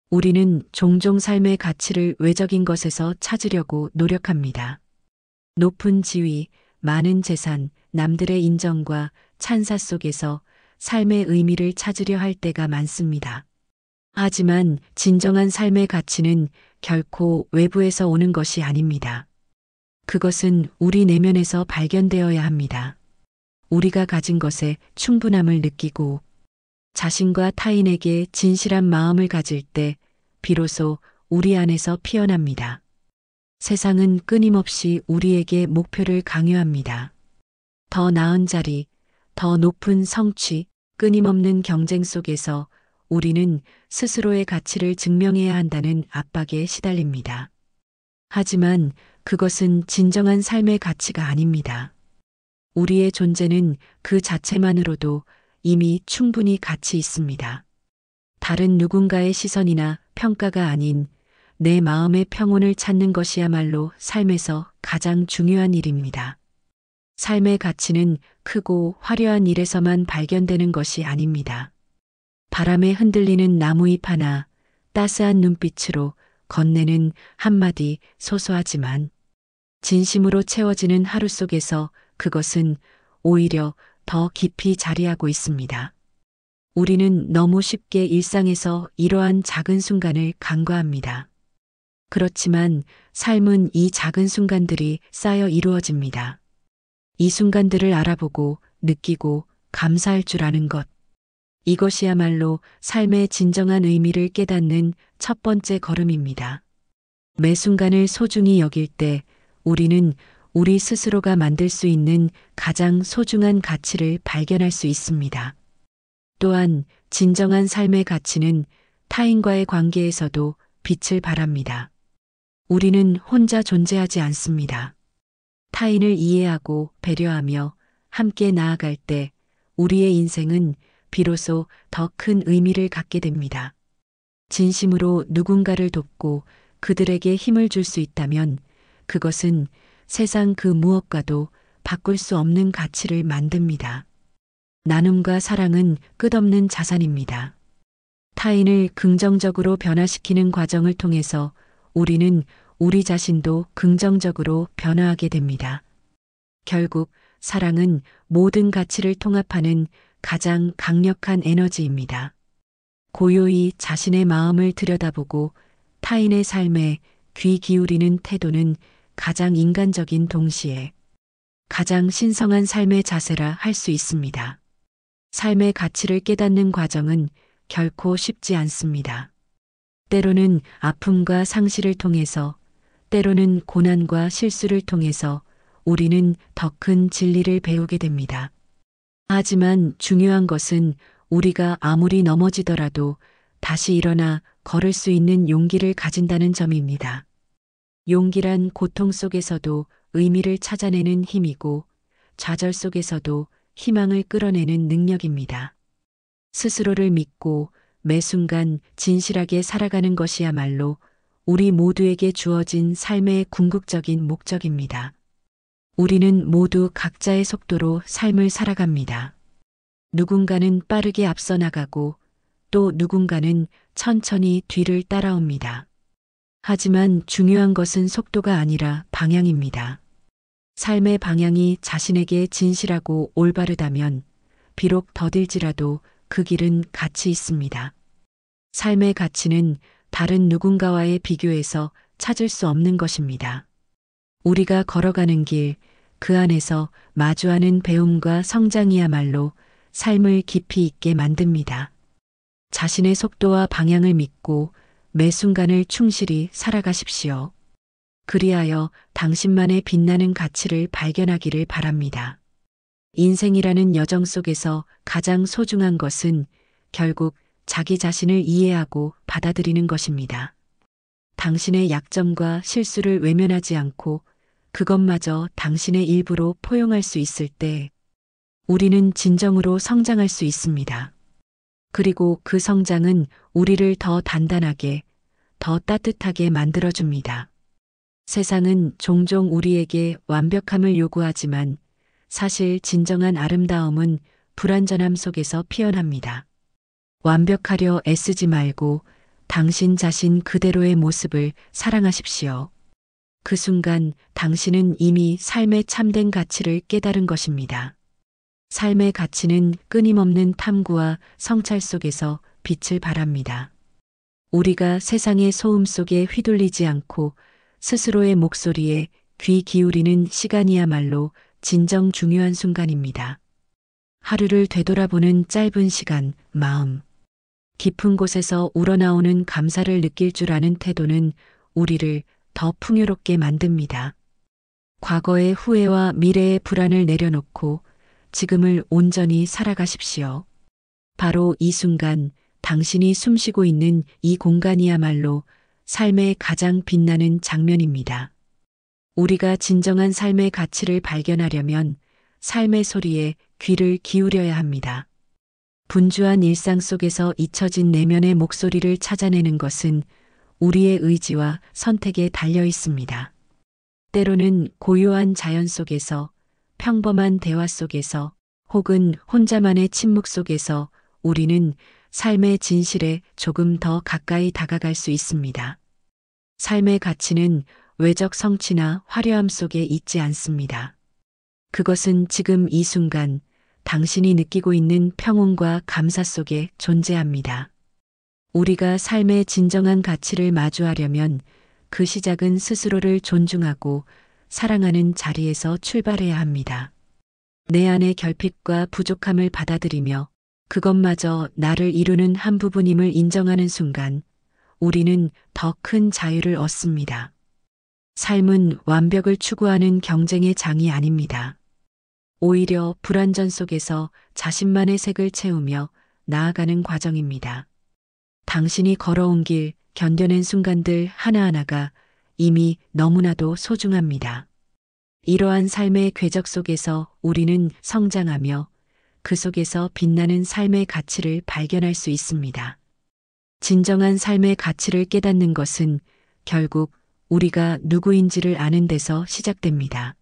우리는 종종 삶의 가치를 외적인 것에서 찾으려고 노력합니다. 높은 지위, 많은 재산, 남들의 인정과 찬사 속에서 삶의 의미를 찾으려 할 때가 많습니다. 하지만 진정한 삶의 가치는 결코 외부에서 오는 것이 아닙니다. 그것은 우리 내면에서 발견되어야 합니다. 우리가 가진 것에 충분함을 느끼고 자신과 타인에게 진실한 마음을 가질 때 비로소 우리 안에서 피어납니다. 세상은 끊임없이 우리에게 목표를 강요합니다. 더 나은 자리, 더 높은 성취, 끊임없는 경쟁 속에서 우리는 스스로의 가치를 증명해야 한다는 압박에 시달립니다. 하지만 그것은 진정한 삶의 가치가 아닙니다. 우리의 존재는 그 자체만으로도 이미 충분히 가치 있습니다. 다른 누군가의 시선이나 평가가 아닌 내 마음의 평온을 찾는 것이야말로 삶에서 가장 중요한 일입니다. 삶의 가치는 크고 화려한 일에서만 발견되는 것이 아닙니다. 바람에 흔들리는 나무잎 하나, 따스한 눈빛으로 건네는 한마디 소소하지만 진심으로 채워지는 하루 속에서 그것은 오히려 더 깊이 자리하고 있습니다. 우리는 너무 쉽게 일상에서 이러한 작은 순간을 간과합니다. 그렇지만 삶은 이 작은 순간들이 쌓여 이루어집니다. 이 순간들을 알아보고 느끼고 감사할 줄 아는 것. 이것이야말로 삶의 진정한 의미를 깨닫는 첫 번째 걸음입니다. 매 순간을 소중히 여길 때 우리는 우리 스스로가 만들 수 있는 가장 소중한 가치를 발견할 수 있습니다. 또한 진정한 삶의 가치는 타인과의 관계에서도 빛을 발합니다. 우리는 혼자 존재하지 않습니다. 타인을 이해하고 배려하며 함께 나아갈 때 우리의 인생은 비로소 더 큰 의미를 갖게 됩니다. 진심으로 누군가를 돕고 그들에게 힘을 줄 수 있다면 그것은 세상 그 무엇과도 바꿀 수 없는 가치를 만듭니다. 나눔과 사랑은 끝없는 자산입니다. 타인을 긍정적으로 변화시키는 과정을 통해서 우리는 우리 자신도 긍정적으로 변화하게 됩니다. 결국 사랑은 모든 가치를 통합하는 가장 강력한 에너지입니다. 고요히 자신의 마음을 들여다보고 타인의 삶에 귀 기울이는 태도는 가장 인간적인 동시에 가장 신성한 삶의 자세라 할 수 있습니다. 삶의 가치를 깨닫는 과정은 결코 쉽지 않습니다. 때로는 아픔과 상실을 통해서, 때로는 고난과 실수를 통해서 우리는 더 큰 진리를 배우게 됩니다. 하지만 중요한 것은 우리가 아무리 넘어지더라도 다시 일어나 걸을 수 있는 용기를 가진다는 점입니다. 용기란 고통 속에서도 의미를 찾아내는 힘이고 좌절 속에서도 희망을 끌어내는 능력입니다. 스스로를 믿고 매 순간 진실하게 살아가는 것이야말로 우리 모두에게 주어진 삶의 궁극적인 목적입니다. 우리는 모두 각자의 속도로 삶을 살아갑니다. 누군가는 빠르게 앞서 나가고 또 누군가는 천천히 뒤를 따라옵니다. 하지만 중요한 것은 속도가 아니라 방향입니다. 삶의 방향이 자신에게 진실하고 올바르다면 비록 더딜지라도 그 길은 가치 있습니다. 삶의 가치는 다른 누군가와의 비교에서 찾을 수 없는 것입니다. 우리가 걸어가는 길, 그 안에서 마주하는 배움과 성장이야말로 삶을 깊이 있게 만듭니다. 자신의 속도와 방향을 믿고 매 순간을 충실히 살아가십시오. 그리하여 당신만의 빛나는 가치를 발견하기를 바랍니다. 인생이라는 여정 속에서 가장 소중한 것은 결국 자기 자신을 이해하고 받아들이는 것입니다. 당신의 약점과 실수를 외면하지 않고 그것마저 당신의 일부로 포용할 수 있을 때 우리는 진정으로 성장할 수 있습니다. 그리고 그 성장은 우리를 더 단단하게, 더 따뜻하게 만들어줍니다. 세상은 종종 우리에게 완벽함을 요구하지만 사실 진정한 아름다움은 불완전함 속에서 피어납니다. 완벽하려 애쓰지 말고 당신 자신 그대로의 모습을 사랑하십시오. 그 순간 당신은 이미 삶의 참된 가치를 깨달은 것입니다. 삶의 가치는 끊임없는 탐구와 성찰 속에서 빛을 발합니다. 우리가 세상의 소음 속에 휘둘리지 않고 스스로의 목소리에 귀 기울이는 시간이야말로 진정 중요한 순간입니다. 하루를 되돌아보는 짧은 시간, 마음. 깊은 곳에서 우러나오는 감사를 느낄 줄 아는 태도는 우리를 더 풍요롭게 만듭니다. 과거의 후회와 미래의 불안을 내려놓고 지금을 온전히 살아가십시오. 바로 이 순간 당신이 숨쉬고 있는 이 공간이야말로 삶의 가장 빛나는 장면입니다. 우리가 진정한 삶의 가치를 발견하려면 삶의 소리에 귀를 기울여야 합니다. 분주한 일상 속에서 잊혀진 내면의 목소리를 찾아내는 것은 우리의 의지와 선택에 달려 있습니다. 때로는 고요한 자연 속에서, 평범한 대화 속에서, 혹은 혼자만의 침묵 속에서 우리는 삶의 진실에 조금 더 가까이 다가갈 수 있습니다. 삶의 가치는 외적 성취나 화려함 속에 있지 않습니다. 그것은 지금 이 순간 당신이 느끼고 있는 평온과 감사 속에 존재합니다. 우리가 삶의 진정한 가치를 마주하려면 그 시작은 스스로를 존중하고 사랑하는 자리에서 출발해야 합니다. 내 안의 결핍과 부족함을 받아들이며 그것마저 나를 이루는 한 부분임을 인정하는 순간 우리는 더 큰 자유를 얻습니다. 삶은 완벽을 추구하는 경쟁의 장이 아닙니다. 오히려 불완전 속에서 자신만의 색을 채우며 나아가는 과정입니다. 당신이 걸어온 길, 견뎌낸 순간들 하나하나가 이미 너무나도 소중합니다. 이러한 삶의 궤적 속에서 우리는 성장하며 그 속에서 빛나는 삶의 가치를 발견할 수 있습니다. 진정한 삶의 가치를 깨닫는 것은 결국 우리가 누구인지를 아는 데서 시작됩니다.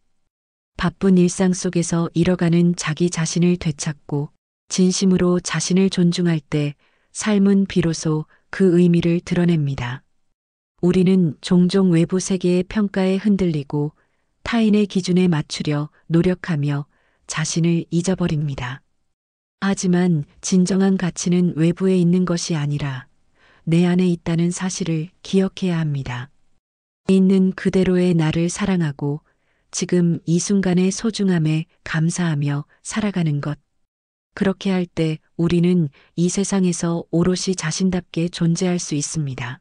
바쁜 일상 속에서 잃어가는 자기 자신을 되찾고 진심으로 자신을 존중할 때 삶은 비로소 그 의미를 드러냅니다. 우리는 종종 외부 세계의 평가에 흔들리고 타인의 기준에 맞추려 노력하며 자신을 잊어버립니다. 하지만 진정한 가치는 외부에 있는 것이 아니라 내 안에 있다는 사실을 기억해야 합니다. 있는 그대로의 나를 사랑하고 지금 이 순간의 소중함에 감사하며 살아가는 것. 그렇게 할 때 우리는 이 세상에서 오롯이 자신답게 존재할 수 있습니다.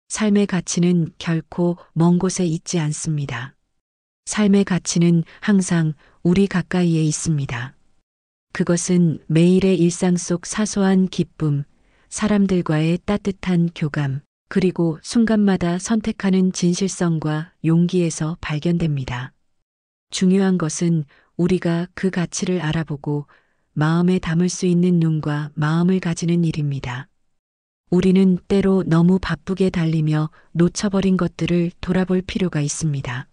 삶의 가치는 결코 먼 곳에 있지 않습니다. 삶의 가치는 항상 우리 가까이에 있습니다. 그것은 매일의 일상 속 사소한 기쁨, 사람들과의 따뜻한 교감, 그리고 순간마다 선택하는 진실성과 용기에서 발견됩니다. 중요한 것은 우리가 그 가치를 알아보고 마음에 담을 수 있는 눈과 마음을 가지는 일입니다. 우리는 때로 너무 바쁘게 달리며 놓쳐버린 것들을 돌아볼 필요가 있습니다.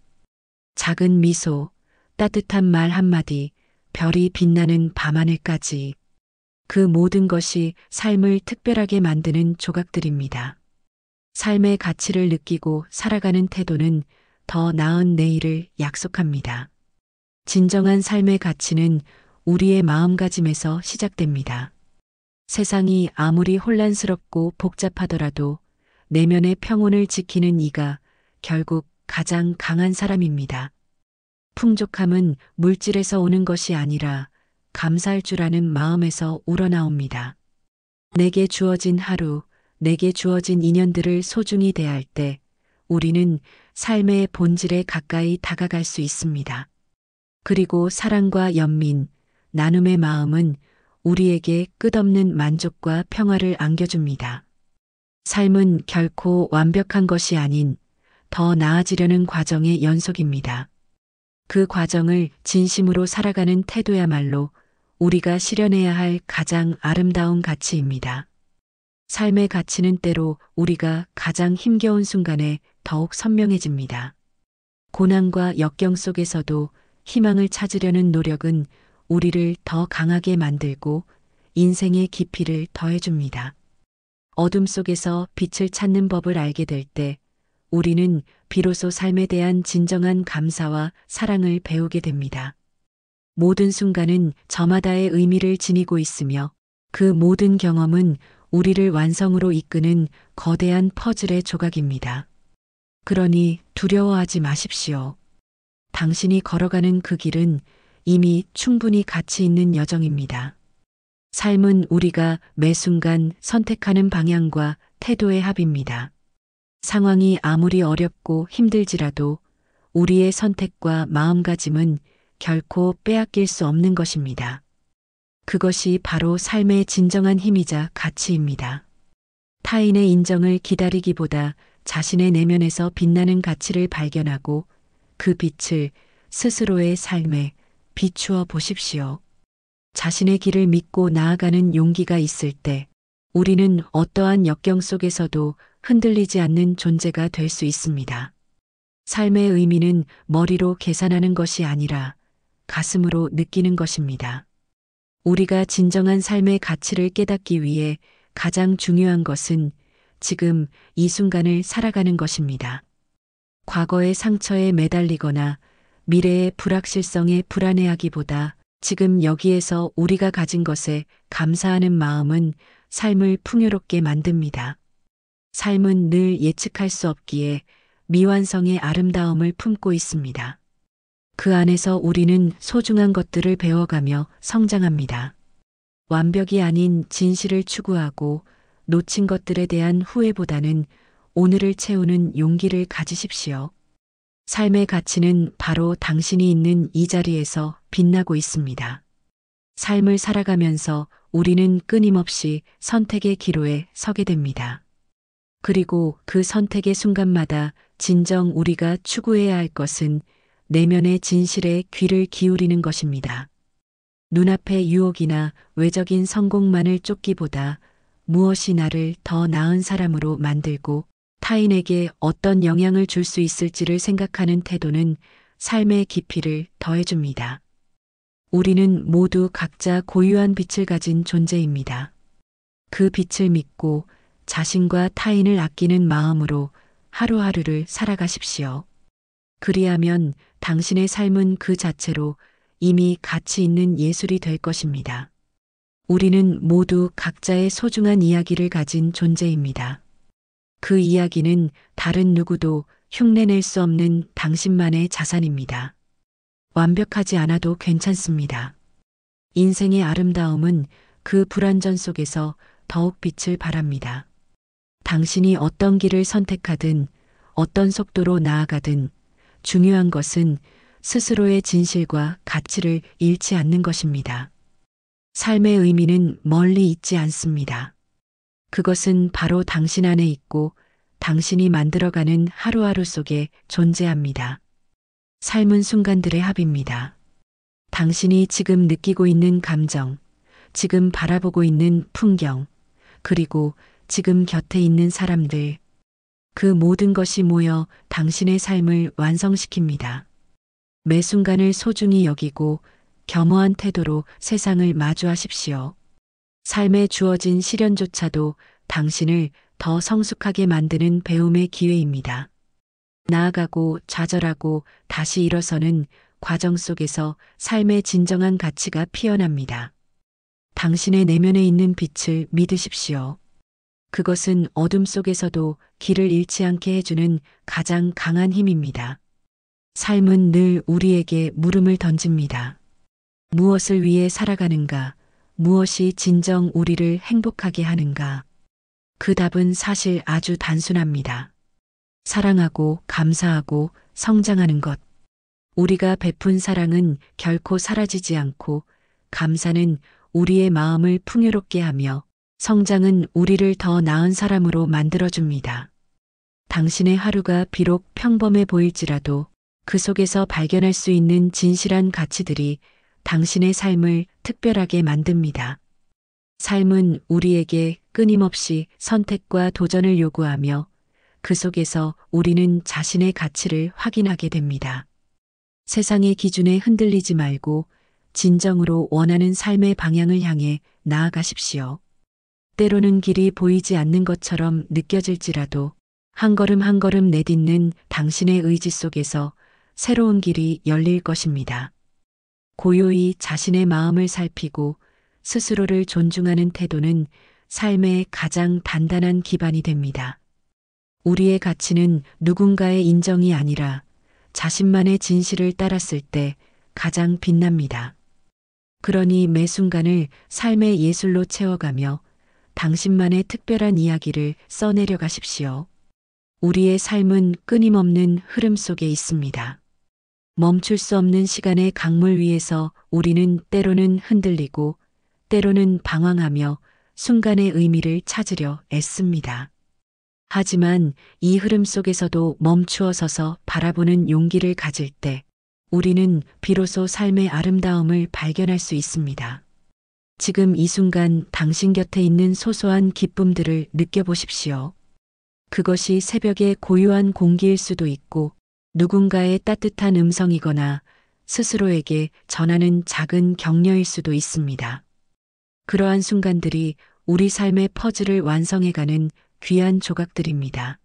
작은 미소, 따뜻한 말 한마디, 별이 빛나는 밤하늘까지 그 모든 것이 삶을 특별하게 만드는 조각들입니다. 삶의 가치를 느끼고 살아가는 태도는 더 나은 내일을 약속합니다. 진정한 삶의 가치는 우리의 마음가짐에서 시작됩니다. 세상이 아무리 혼란스럽고 복잡하더라도 내면의 평온을 지키는 이가 결국 가장 강한 사람입니다. 풍족함은 물질에서 오는 것이 아니라 감사할 줄 아는 마음에서 우러나옵니다. 내게 주어진 하루, 내게 주어진 인연들을 소중히 대할 때 우리는 삶의 본질에 가까이 다가갈 수 있습니다. 그리고 사랑과 연민, 나눔의 마음은 우리에게 끝없는 만족과 평화를 안겨줍니다. 삶은 결코 완벽한 것이 아닌 더 나아지려는 과정의 연속입니다. 그 과정을 진심으로 살아가는 태도야말로 우리가 실현해야 할 가장 아름다운 가치입니다. 삶의 가치는 때로 우리가 가장 힘겨운 순간에 더욱 선명해집니다. 고난과 역경 속에서도 희망을 찾으려는 노력은 우리를 더 강하게 만들고 인생의 깊이를 더해줍니다. 어둠 속에서 빛을 찾는 법을 알게 될 때 우리는 비로소 삶에 대한 진정한 감사와 사랑을 배우게 됩니다. 모든 순간은 저마다의 의미를 지니고 있으며 그 모든 경험은 우리를 완성으로 이끄는 거대한 퍼즐의 조각입니다. 그러니 두려워하지 마십시오. 당신이 걸어가는 그 길은 이미 충분히 가치 있는 여정입니다. 삶은 우리가 매 순간 선택하는 방향과 태도의 합입니다. 상황이 아무리 어렵고 힘들지라도 우리의 선택과 마음가짐은 결코 빼앗길 수 없는 것입니다. 그것이 바로 삶의 진정한 힘이자 가치입니다. 타인의 인정을 기다리기보다 자신의 내면에서 빛나는 가치를 발견하고 그 빛을 스스로의 삶에 비추어 보십시오. 자신의 길을 믿고 나아가는 용기가 있을 때 우리는 어떠한 역경 속에서도 흔들리지 않는 존재가 될 수 있습니다. 삶의 의미는 머리로 계산하는 것이 아니라 가슴으로 느끼는 것입니다. 우리가 진정한 삶의 가치를 깨닫기 위해 가장 중요한 것은 지금 이 순간을 살아가는 것입니다. 과거의 상처에 매달리거나 미래의 불확실성에 불안해하기보다 지금 여기에서 우리가 가진 것에 감사하는 마음은 삶을 풍요롭게 만듭니다. 삶은 늘 예측할 수 없기에 미완성의 아름다움을 품고 있습니다. 그 안에서 우리는 소중한 것들을 배워가며 성장합니다. 완벽이 아닌 진실을 추구하고 놓친 것들에 대한 후회보다는 오늘을 채우는 용기를 가지십시오. 삶의 가치는 바로 당신이 있는 이 자리에서 빛나고 있습니다. 삶을 살아가면서 우리는 끊임없이 선택의 기로에 서게 됩니다. 그리고 그 선택의 순간마다 진정 우리가 추구해야 할 것은 내면의 진실에 귀를 기울이는 것입니다. 눈앞의 유혹이나 외적인 성공만을 쫓기보다 무엇이 나를 더 나은 사람으로 만들고 타인에게 어떤 영향을 줄 수 있을지를 생각하는 태도는 삶의 깊이를 더해줍니다. 우리는 모두 각자 고유한 빛을 가진 존재입니다. 그 빛을 믿고 자신과 타인을 아끼는 마음으로 하루하루를 살아가십시오. 그리하면 당신의 삶은 그 자체로 이미 가치 있는 예술이 될 것입니다. 우리는 모두 각자의 소중한 이야기를 가진 존재입니다. 그 이야기는 다른 누구도 흉내낼 수 없는 당신만의 자산입니다. 완벽하지 않아도 괜찮습니다. 인생의 아름다움은 그 불완전 속에서 더욱 빛을 발합니다. 당신이 어떤 길을 선택하든 어떤 속도로 나아가든 중요한 것은 스스로의 진실과 가치를 잃지 않는 것입니다. 삶의 의미는 멀리 있지 않습니다. 그것은 바로 당신 안에 있고 당신이 만들어가는 하루하루 속에 존재합니다. 삶은 순간들의 합입니다. 당신이 지금 느끼고 있는 감정, 지금 바라보고 있는 풍경, 그리고 지금 곁에 있는 사람들, 그 모든 것이 모여 당신의 삶을 완성시킵니다. 매 순간을 소중히 여기고 겸허한 태도로 세상을 마주하십시오. 삶에 주어진 시련조차도 당신을 더 성숙하게 만드는 배움의 기회입니다. 나아가고 좌절하고 다시 일어서는 과정 속에서 삶의 진정한 가치가 피어납니다. 당신의 내면에 있는 빛을 믿으십시오. 그것은 어둠 속에서도 길을 잃지 않게 해주는 가장 강한 힘입니다. 삶은 늘 우리에게 물음을 던집니다. 무엇을 위해 살아가는가? 무엇이 진정 우리를 행복하게 하는가? 그 답은 사실 아주 단순합니다. 사랑하고 감사하고 성장하는 것. 우리가 베푼 사랑은 결코 사라지지 않고 감사는 우리의 마음을 풍요롭게 하며 성장은 우리를 더 나은 사람으로 만들어줍니다. 당신의 하루가 비록 평범해 보일지라도 그 속에서 발견할 수 있는 진실한 가치들이 당신의 삶을 특별하게 만듭니다. 삶은 우리에게 끊임없이 선택과 도전을 요구하며 그 속에서 우리는 자신의 가치를 확인하게 됩니다. 세상의 기준에 흔들리지 말고 진정으로 원하는 삶의 방향을 향해 나아가십시오. 때로는 길이 보이지 않는 것처럼 느껴질지라도 한 걸음 한 걸음 내딛는 당신의 의지 속에서 새로운 길이 열릴 것입니다. 고요히 자신의 마음을 살피고 스스로를 존중하는 태도는 삶의 가장 단단한 기반이 됩니다. 우리의 가치는 누군가의 인정이 아니라 자신만의 진실을 따랐을 때 가장 빛납니다. 그러니 매 순간을 삶의 예술로 채워가며 당신만의 특별한 이야기를 써내려 가십시오. 우리의 삶은 끊임없는 흐름 속에 있습니다. 멈출 수 없는 시간의 강물 위에서 우리는 때로는 흔들리고 때로는 방황하며 순간의 의미를 찾으려 애씁니다. 하지만 이 흐름 속에서도 멈추어 서서 바라보는 용기를 가질 때 우리는 비로소 삶의 아름다움을 발견할 수 있습니다. 지금 이 순간 당신 곁에 있는 소소한 기쁨들을 느껴보십시오. 그것이 새벽의 고요한 공기일 수도 있고 누군가의 따뜻한 음성이거나 스스로에게 전하는 작은 격려일 수도 있습니다. 그러한 순간들이 우리 삶의 퍼즐을 완성해가는 귀한 조각들입니다.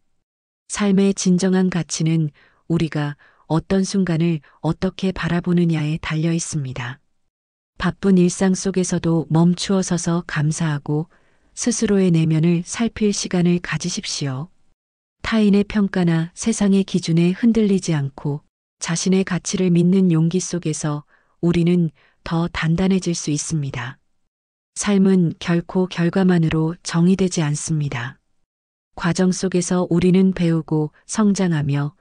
삶의 진정한 가치는 우리가 어떤 순간을 어떻게 바라보느냐에 달려 있습니다. 바쁜 일상 속에서도 멈추어 서서 감사하고 스스로의 내면을 살필 시간을 가지십시오. 타인의 평가나 세상의 기준에 흔들리지 않고 자신의 가치를 믿는 용기 속에서 우리는 더 단단해질 수 있습니다. 삶은 결코 결과만으로 정의되지 않습니다. 과정 속에서 우리는 배우고 성장하며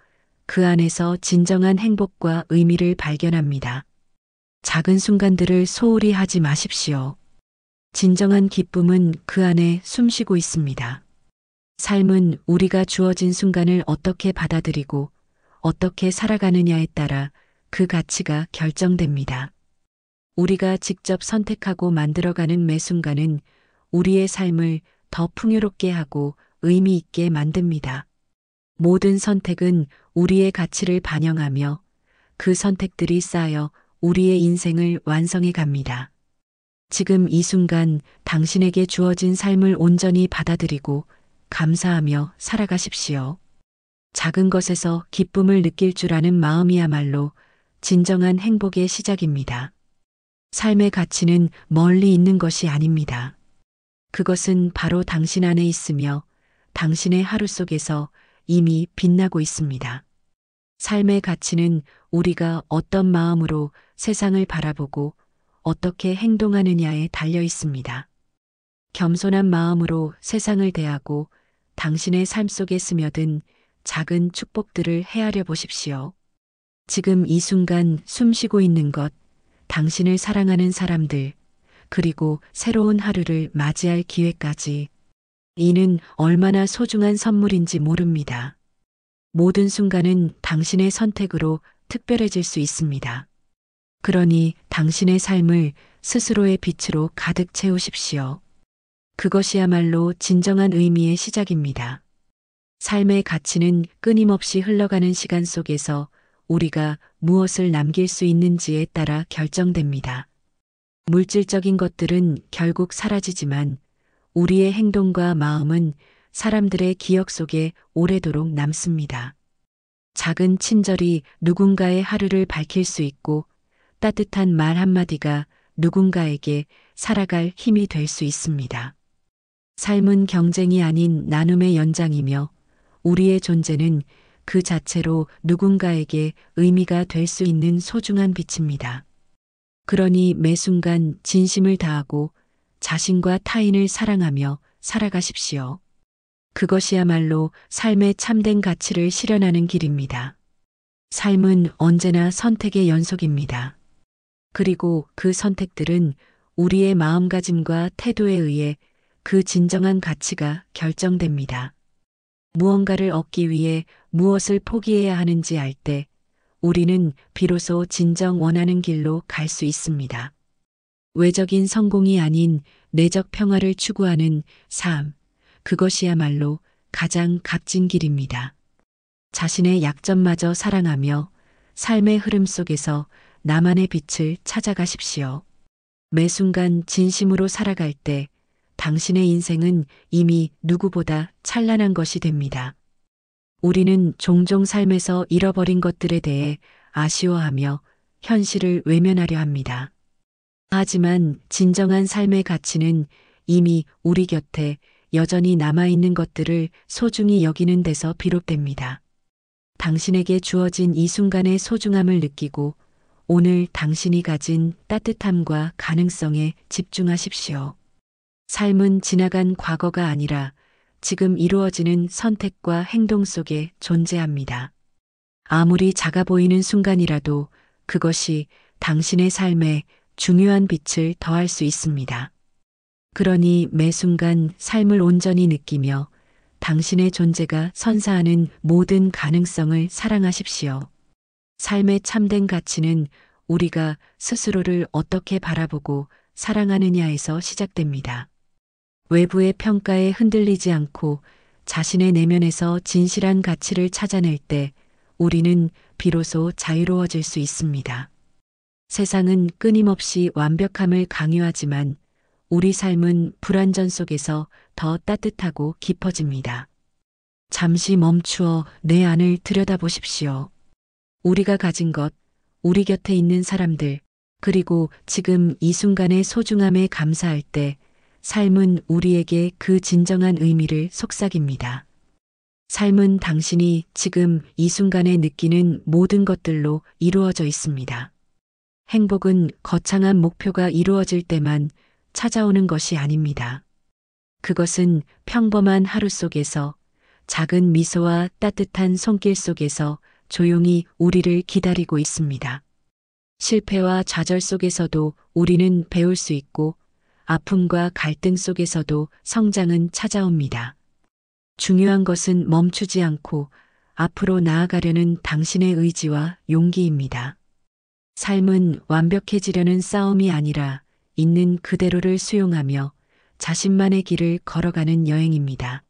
그 안에서 진정한 행복과 의미를 발견합니다. 작은 순간들을 소홀히 하지 마십시오. 진정한 기쁨은 그 안에 숨쉬고 있습니다. 삶은 우리가 주어진 순간을 어떻게 받아들이고 어떻게 살아가느냐에 따라 그 가치가 결정됩니다. 우리가 직접 선택하고 만들어가는 매 순간은 우리의 삶을 더 풍요롭게 하고 의미 있게 만듭니다. 모든 선택은 우리의 가치를 반영하며 그 선택들이 쌓여 우리의 인생을 완성해 갑니다. 지금 이 순간 당신에게 주어진 삶을 온전히 받아들이고 감사하며 살아가십시오. 작은 것에서 기쁨을 느낄 줄 아는 마음이야말로 진정한 행복의 시작입니다. 삶의 가치는 멀리 있는 것이 아닙니다. 그것은 바로 당신 안에 있으며 당신의 하루 속에서 이미 빛나고 있습니다. 삶의 가치는 우리가 어떤 마음으로 세상을 바라보고 어떻게 행동하느냐에 달려 있습니다. 겸손한 마음으로 세상을 대하고 당신의 삶 속에 스며든 작은 축복들을 헤아려 보십시오. 지금 이 순간 숨쉬고 있는 것, 당신을 사랑하는 사람들, 그리고 새로운 하루를 맞이할 기회까지. 이는 얼마나 소중한 선물인지 모릅니다. 모든 순간은 당신의 선택으로 특별해질 수 있습니다. 그러니 당신의 삶을 스스로의 빛으로 가득 채우십시오. 그것이야말로 진정한 의미의 시작입니다. 삶의 가치는 끊임없이 흘러가는 시간 속에서 우리가 무엇을 남길 수 있는지에 따라 결정됩니다. 물질적인 것들은 결국 사라지지만 우리의 행동과 마음은 사람들의 기억 속에 오래도록 남습니다. 작은 친절이 누군가의 하루를 밝힐 수 있고 따뜻한 말 한마디가 누군가에게 살아갈 힘이 될 수 있습니다. 삶은 경쟁이 아닌 나눔의 연장이며 우리의 존재는 그 자체로 누군가에게 의미가 될 수 있는 소중한 빛입니다. 그러니 매 순간 진심을 다하고 자신과 타인을 사랑하며 살아가십시오. 그것이야말로 삶의 참된 가치를 실현하는 길입니다. 삶은 언제나 선택의 연속입니다. 그리고 그 선택들은 우리의 마음가짐과 태도에 의해 그 진정한 가치가 결정됩니다. 무언가를 얻기 위해 무엇을 포기해야 하는지 알 때 우리는 비로소 진정 원하는 길로 갈 수 있습니다. 외적인 성공이 아닌 내적 평화를 추구하는 삶, 그것이야말로 가장 값진 길입니다. 자신의 약점마저 사랑하며 삶의 흐름 속에서 나만의 빛을 찾아가십시오. 매 순간 진심으로 살아갈 때 당신의 인생은 이미 누구보다 찬란한 것이 됩니다. 우리는 종종 삶에서 잃어버린 것들에 대해 아쉬워하며 현실을 외면하려 합니다. 하지만 진정한 삶의 가치는 이미 우리 곁에 여전히 남아있는 것들을 소중히 여기는 데서 비롯됩니다. 당신에게 주어진 이 순간의 소중함을 느끼고 오늘 당신이 가진 따뜻함과 가능성에 집중하십시오. 삶은 지나간 과거가 아니라 지금 이루어지는 선택과 행동 속에 존재합니다. 아무리 작아 보이는 순간이라도 그것이 당신의 삶에 중요한 빛을 더할 수 있습니다. 그러니 매 순간 삶을 온전히 느끼며 당신의 존재가 선사하는 모든 가능성을 사랑하십시오. 삶의 참된 가치는 우리가 스스로를 어떻게 바라보고 사랑하느냐에서 시작됩니다. 외부의 평가에 흔들리지 않고 자신의 내면에서 진실한 가치를 찾아낼 때 우리는 비로소 자유로워질 수 있습니다. 세상은 끊임없이 완벽함을 강요하지만 우리 삶은 불완전 속에서 더 따뜻하고 깊어집니다. 잠시 멈추어 내 안을 들여다보십시오. 우리가 가진 것, 우리 곁에 있는 사람들, 그리고 지금 이 순간의 소중함에 감사할 때 삶은 우리에게 그 진정한 의미를 속삭입니다. 삶은 당신이 지금 이 순간에 느끼는 모든 것들로 이루어져 있습니다. 행복은 거창한 목표가 이루어질 때만 찾아오는 것이 아닙니다. 그것은 평범한 하루 속에서 작은 미소와 따뜻한 손길 속에서 조용히 우리를 기다리고 있습니다. 실패와 좌절 속에서도 우리는 배울 수 있고 아픔과 갈등 속에서도 성장은 찾아옵니다. 중요한 것은 멈추지 않고 앞으로 나아가려는 당신의 의지와 용기입니다. 삶은 완벽해지려는 싸움이 아니라 있는 그대로를 수용하며 자신만의 길을 걸어가는 여행입니다.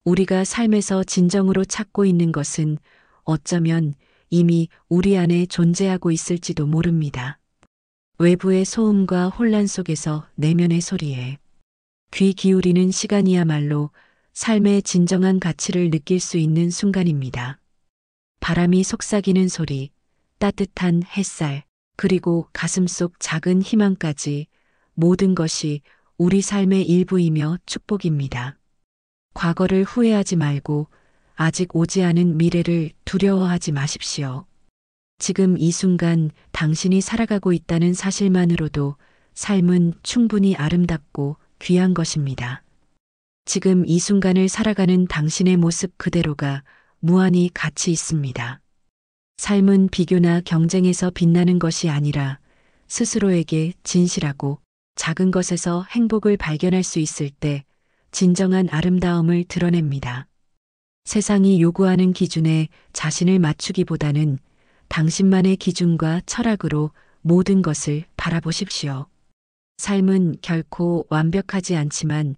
우리가 삶에서 진정으로 찾고 있는 것은 어쩌면 이미 우리 안에 존재하고 있을지도 모릅니다. 외부의 소음과 혼란 속에서 내면의 소리에 귀 기울이는 시간이야말로 삶의 진정한 가치를 느낄 수 있는 순간입니다. 바람이 속삭이는 소리, 따뜻한 햇살, 그리고 가슴속 작은 희망까지 모든 것이 우리 삶의 일부이며 축복입니다. 과거를 후회하지 말고 아직 오지 않은 미래를 두려워하지 마십시오. 지금 이 순간 당신이 살아가고 있다는 사실만으로도 삶은 충분히 아름답고 귀한 것입니다. 지금 이 순간을 살아가는 당신의 모습 그대로가 무한히 가치 있습니다. 삶은 비교나 경쟁에서 빛나는 것이 아니라 스스로에게 진실하고 작은 것에서 행복을 발견할 수 있을 때 진정한 아름다움을 드러냅니다. 세상이 요구하는 기준에 자신을 맞추기보다는 당신만의 기준과 철학으로 모든 것을 바라보십시오. 삶은 결코 완벽하지 않지만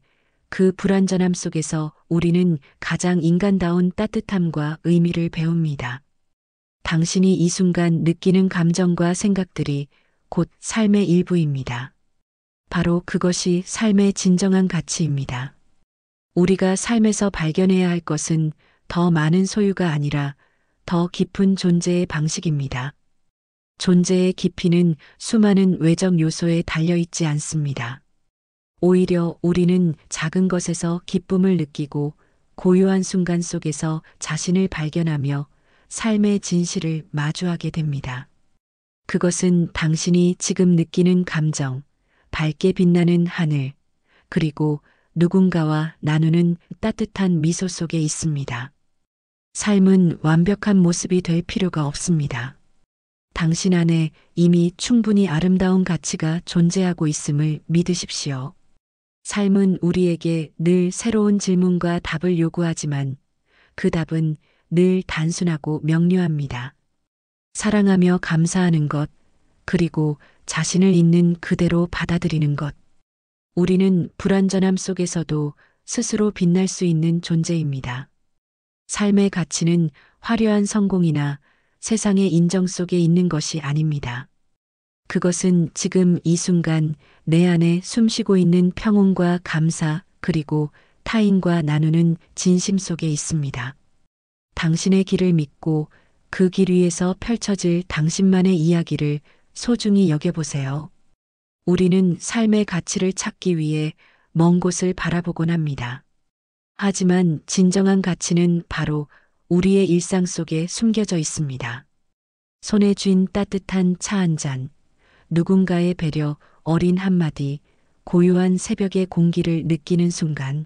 그 불완전함 속에서 우리는 가장 인간다운 따뜻함과 의미를 배웁니다. 당신이 이 순간 느끼는 감정과 생각들이 곧 삶의 일부입니다. 바로 그것이 삶의 진정한 가치입니다. 우리가 삶에서 발견해야 할 것은 더 많은 소유가 아니라 더 깊은 존재의 방식입니다. 존재의 깊이는 수많은 외적 요소에 달려있지 않습니다. 오히려 우리는 작은 것에서 기쁨을 느끼고 고요한 순간 속에서 자신을 발견하며 삶의 진실을 마주하게 됩니다. 그것은 당신이 지금 느끼는 감정, 밝게 빛나는 하늘, 그리고 누군가와 나누는 따뜻한 미소 속에 있습니다. 삶은 완벽한 모습이 될 필요가 없습니다. 당신 안에 이미 충분히 아름다운 가치가 존재하고 있음을 믿으십시오. 삶은 우리에게 늘 새로운 질문과 답을 요구하지만 그 답은 늘 단순하고 명료합니다. 사랑하며 감사하는 것, 그리고 자신을 있는 그대로 받아들이는 것. 우리는 불완전함 속에서도 스스로 빛날 수 있는 존재입니다. 삶의 가치는 화려한 성공이나 세상의 인정 속에 있는 것이 아닙니다. 그것은 지금 이 순간 내 안에 숨쉬고 있는 평온과 감사 그리고 타인과 나누는 진심 속에 있습니다. 당신의 길을 믿고 그 길 위에서 펼쳐질 당신만의 이야기를 소중히 여겨보세요. 우리는 삶의 가치를 찾기 위해 먼 곳을 바라보곤 합니다. 하지만 진정한 가치는 바로 우리의 일상 속에 숨겨져 있습니다. 손에 쥔 따뜻한 차 한 잔, 누군가의 배려, 어린 한마디, 고요한 새벽의 공기를 느끼는 순간,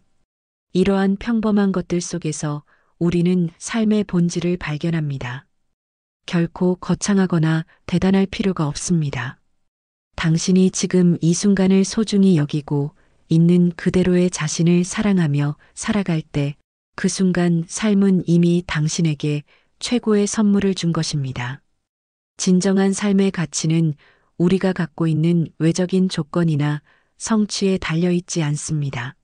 이러한 평범한 것들 속에서 우리는 삶의 본질을 발견합니다. 결코 거창하거나 대단할 필요가 없습니다. 당신이 지금 이 순간을 소중히 여기고 있는 그대로의 자신을 사랑하며 살아갈 때 그 순간 삶은 이미 당신에게 최고의 선물을 준 것입니다. 진정한 삶의 가치는 우리가 갖고 있는 외적인 조건이나 성취에 달려있지 않습니다.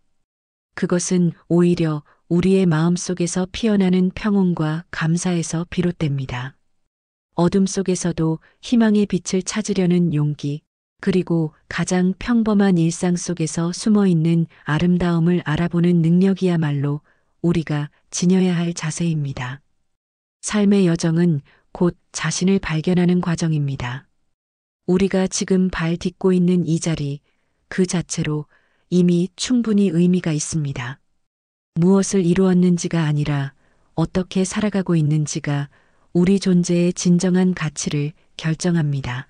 그것은 오히려 우리의 마음 속에서 피어나는 평온과 감사에서 비롯됩니다. 어둠 속에서도 희망의 빛을 찾으려는 용기, 그리고 가장 평범한 일상 속에서 숨어 있는 아름다움을 알아보는 능력이야말로 우리가 지녀야 할 자세입니다. 삶의 여정은 곧 자신을 발견하는 과정입니다. 우리가 지금 발 딛고 있는 이 자리, 그 자체로 이미 충분히 의미가 있습니다. 무엇을 이루었는지가 아니라 어떻게 살아가고 있는지가 우리 존재의 진정한 가치를 결정합니다.